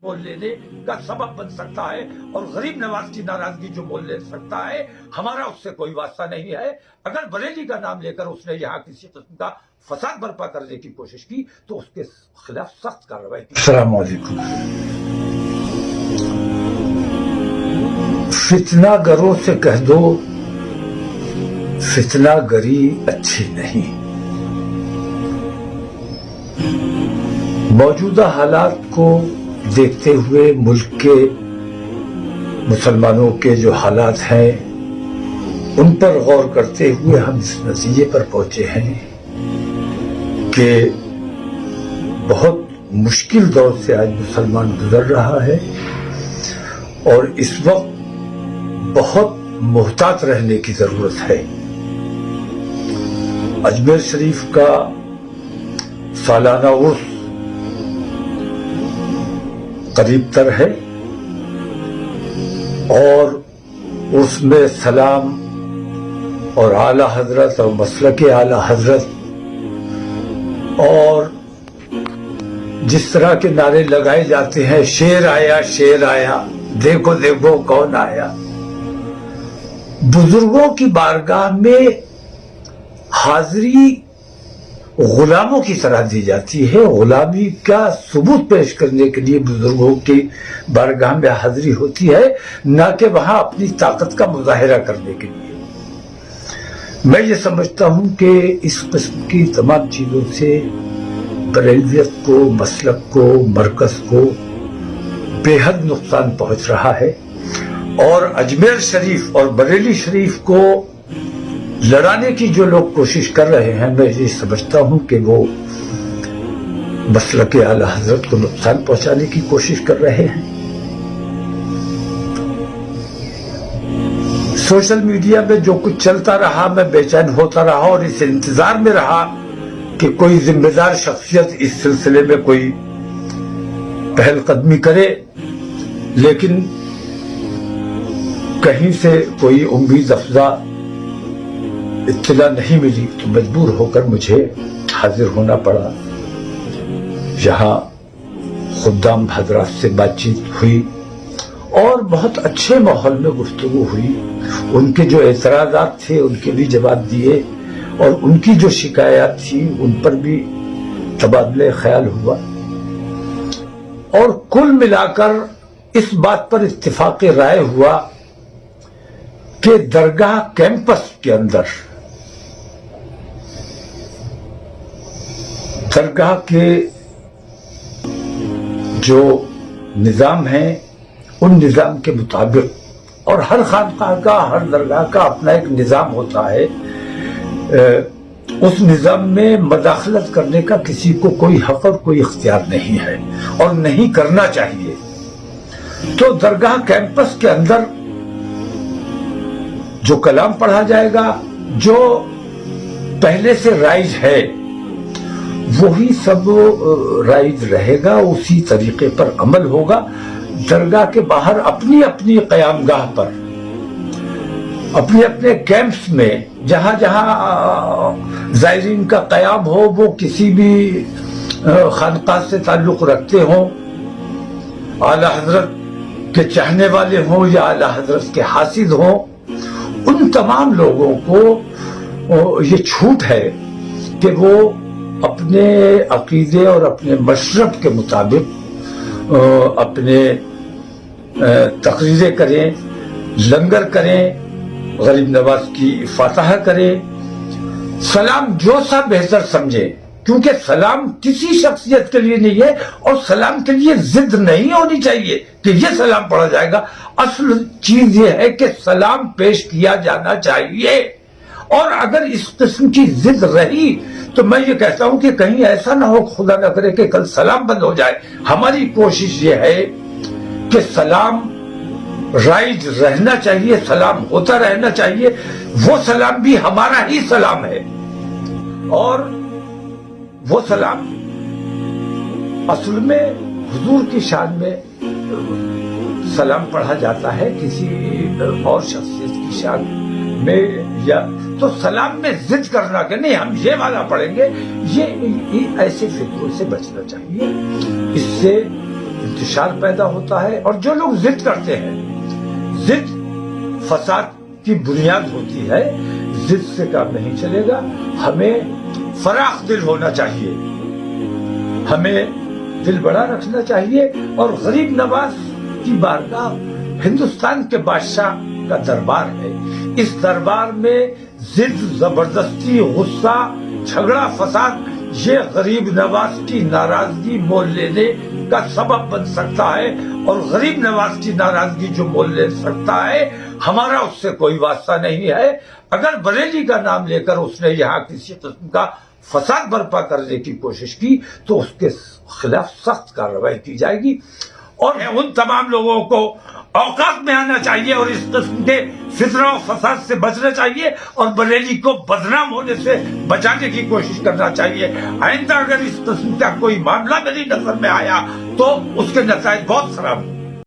بول لینے کا سبب بن سکتا ہے اور غریب نواز کی ناراضگی جو بول لے سکتا ہے، ہمارا اس سے کوئی واسطہ نہیں ہے۔ اگر بریلی کا نام لے کر اس نے یہاں کسی قسم کا فساد برپا کرنے کی کوشش کی تو اس کے خلاف سخت کارروائی کی۔ السلام علیکم۔ فتنہ گروں سے کہہ دو فتنہ گری اچھی نہیں۔ موجودہ حالات کو دیکھتے ہوئے ملک کے مسلمانوں کے جو حالات ہیں ان پر غور کرتے ہوئے ہم اس نتیجے پر پہنچے ہیں کہ بہت مشکل دور سے آج مسلمان گزر رہا ہے اور اس وقت بہت محتاط رہنے کی ضرورت ہے۔ اجمیر شریف کا سالانہ عرس قریب تر ہے اور اس میں سلام اور اعلی حضرت اور مسلک اعلی حضرت اور جس طرح کے نعرے لگائے جاتے ہیں، شیر آیا دیکھو دیکھو کون آیا، بزرگوں کی بارگاہ میں حاضری غلاموں کی طرح دی جاتی ہے۔ غلامی کا ثبوت پیش کرنے کے لیے بزرگوں کی بارگاہ میں حاضری ہوتی ہے، نہ کہ وہاں اپنی طاقت کا مظاہرہ کرنے کے لیے۔ میں یہ سمجھتا ہوں کہ اس قسم کی تمام چیزوں سے بریلویت کو، مسلک کو، مرکز کو بے حد نقصان پہنچ رہا ہے اور اجمیر شریف اور بریلی شریف کو لڑانے کی جو لوگ کوشش کر رہے ہیں، میں یہ سمجھتا ہوں کہ وہ مسلک اعلی حضرت کو نقصان پہنچانے کی کوشش کر رہے ہیں۔ سوشل میڈیا میں جو کچھ چلتا رہا میں بے چین ہوتا رہا اور اس انتظار میں رہا کہ کوئی ذمہ دار شخصیت اس سلسلے میں کوئی پہل قدمی کرے، لیکن کہیں سے کوئی امید افزا اطلاع نہیں ملی تو مجبور ہو کر مجھے حاضر ہونا پڑا۔ یہاں خدام حضرات سے بات چیت ہوئی اور بہت اچھے ماحول میں گفتگو ہوئی، ان کے جو اعتراضات تھے ان کے بھی جواب دیے اور ان کی جو شکایات تھی ان پر بھی تبادلہ خیال ہوا اور کل ملا کر اس بات پر اتفاق رائے ہوا کہ درگاہ کیمپس کے اندر درگاہ کے جو نظام ہیں ان نظام کے مطابق، اور ہر خانقاہ کا ہر درگاہ کا اپنا ایک نظام ہوتا ہے، اس نظام میں مداخلت کرنے کا کسی کو کوئی حق اور کوئی اختیار نہیں ہے اور نہیں کرنا چاہیے۔ تو درگاہ کیمپس کے اندر جو کلام پڑھا جائے گا، جو پہلے سے رائج ہے وہی سب رائج رہے گا، اسی طریقے پر عمل ہوگا۔ درگاہ کے باہر اپنی اپنی قیام گاہ پر، اپنے اپنے کیمپس میں جہاں جہاں زائرین کا قیام ہو، وہ کسی بھی خانقاہ سے تعلق رکھتے ہوں، اعلی حضرت کے چاہنے والے ہوں یا اعلی حضرت کے حاسد ہوں، ان تمام لوگوں کو یہ چھوٹ ہے کہ وہ اپنے عقیدے اور اپنے مشرب کے مطابق اپنے تقریریں کریں، لنگر کریں، غریب نواز کی فاتحہ کریں، سلام جو سا بہتر سمجھے، کیونکہ سلام کسی شخصیت کے لیے نہیں ہے اور سلام کے لیے ضد نہیں ہونی چاہیے کہ یہ سلام پڑھا جائے گا۔ اصل چیز یہ ہے کہ سلام پیش کیا جانا چاہیے، اور اگر اس قسم کی ضد رہی تو میں یہ کہتا ہوں کہ کہیں ایسا نہ ہو، خدا نہ کرے کہ کل سلام بند ہو جائے۔ ہماری کوشش یہ ہے کہ سلام رائج رہنا چاہیے، سلام ہوتا رہنا چاہیے، وہ سلام بھی ہمارا ہی سلام ہے اور وہ سلام اصل میں حضور کی شان میں سلام پڑھا جاتا ہے، کسی اور شخصیت کی شان میں یا تو سلام میں ضد کرنا کہ نہیں ہم یہ والا پڑھیں گے، یہ ایسے فکروں سے بچنا چاہیے۔ اس سے انتشار پیدا ہوتا ہے. اور جو لوگ ضد کرتے ہیں, ضد فساد کی بنیاد ہوتی ہے, ضد سے کام نہیں چلے گا. ہمیں فراخ دل ہونا چاہیے, ہمیں دل بڑا رکھنا چاہیے. اور غریب نواز کی بارگاہ ہندوستان کے بادشاہ کا دربار ہے. اس دربار میں ضد, زبردستی, غصہ, جھگڑا, فساد یہ غریب نواز کی ناراضگی مول لینے کا سبب بن سکتا ہے. اور غریب نواز کی ناراضگی جو مول لے سکتا ہے, ہمارا اس سے کوئی واسطہ نہیں ہے. اگر بریلی کا نام لے کر اس نے یہاں کسی قسم کا فساد برپا کرنے کی کوشش کی تو اس کے خلاف سخت کارروائی کی جائے گی. اور ان تمام لوگوں کو اوقات میں آنا چاہیے اور اس قسم کے فتنہ و فساد سے بچنا چاہیے, اور بریلی کو بدنام ہونے سے بچانے کی کوشش کرنا چاہیے. آئندہ اگر اس قسم کا کوئی معاملہ میری نظر میں آیا تو اس کے نتائج بہت خراب ہوں.